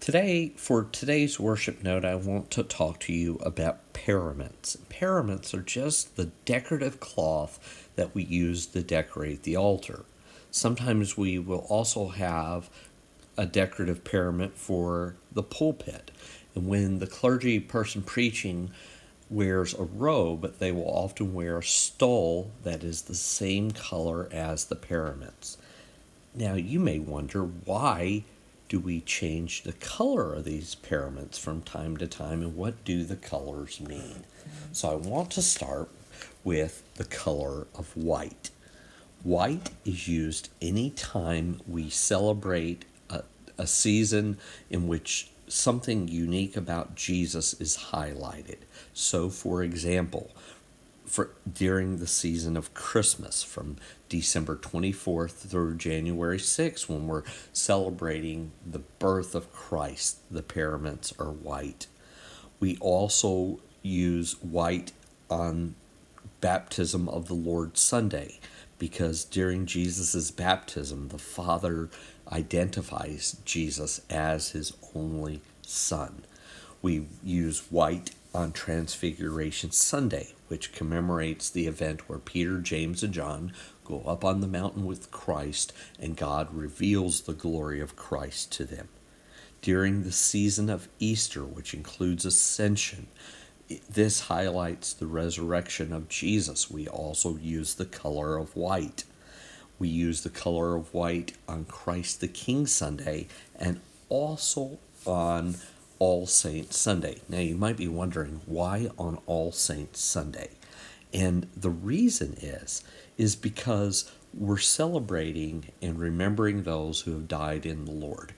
For today's worship note, I want to talk to you about paraments. Paraments are just the decorative cloth that we use to decorate the altar. Sometimes we will also have a decorative parament for the pulpit. And when the clergy person preaching wears a robe, they will often wear a stole that is the same color as the paraments. Now, you may wonder, why do we change the color of these paraments from time to time, and what do the colors mean? So I want to start with the color of white. White is used anytime we celebrate a season in which something unique about Jesus is highlighted. So, for example, during the season of Christmas, from December 24th through January 6th, when we're celebrating the birth of Christ, the paraments are white. We also use white on baptism of the Lord Sunday, because during Jesus' baptism, the Father identifies Jesus as his only Son. We use white on Transfiguration Sunday, which commemorates the event where Peter, James, and John go up on the mountain with Christ, and God reveals the glory of Christ to them. During the season of Easter, which includes Ascension, this highlights the resurrection of Jesus. We also use the color of white. We use the color of white on Christ the King Sunday, and also on All Saints Sunday. Now, you might be wondering, why on All Saints Sunday? And the reason is because we're celebrating and remembering those who have died in the Lord.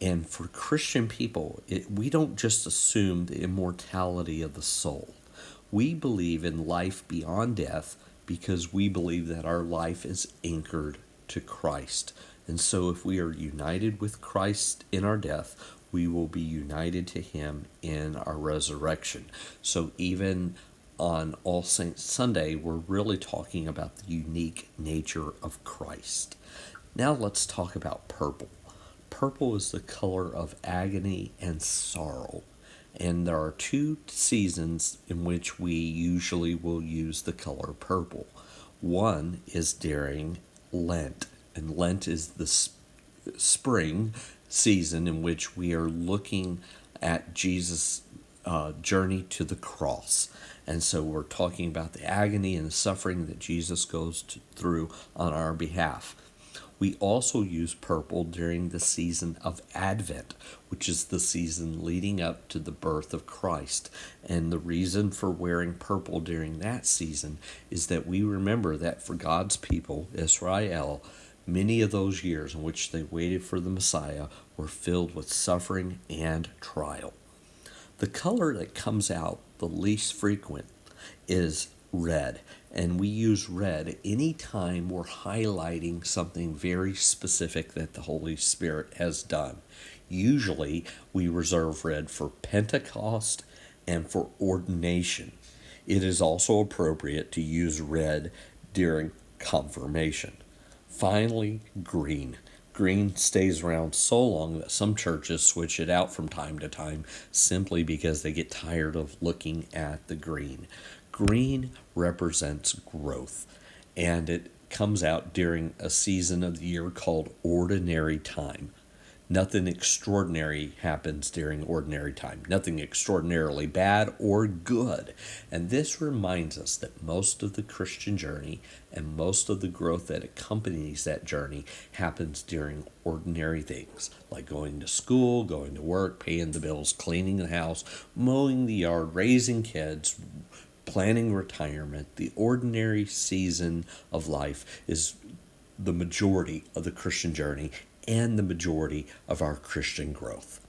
And for Christian people, we don't just assume the immortality of the soul. We believe in life beyond death because we believe that our life is anchored to Christ. And so if we are united with Christ in our death, we will be united to him in our resurrection. So even on All Saints Sunday, we're really talking about the unique nature of Christ. Now let's talk about purple. Purple is the color of agony and sorrow. And there are two seasons in which we usually will use the color purple. One is during Lent, and Lent is the spring season in which we are looking at Jesus' journey to the cross. And so we're talking about the agony and the suffering that Jesus goes through on our behalf. We also use purple during the season of Advent, which is the season leading up to the birth of Christ. And the reason for wearing purple during that season is that we remember that for God's people, Israel, many of those years in which they waited for the Messiah were filled with suffering and trial. The color that comes out the least frequent is red. And we use red anytime we're highlighting something very specific that the Holy Spirit has done. Usually we reserve red for Pentecost and for ordination. It is also appropriate to use red during confirmation. Finally, green. Green stays around so long that some churches switch it out from time to time simply because they get tired of looking at the green. Green represents growth, and it comes out during a season of the year called ordinary time. Nothing extraordinary happens during ordinary time. Nothing extraordinarily bad or good. And this reminds us that most of the Christian journey and most of the growth that accompanies that journey happens during ordinary things, like going to school, going to work, paying the bills, cleaning the house, mowing the yard, raising kids, planning retirement. The ordinary season of life is the majority of the Christian journey and the majority of our Christian growth.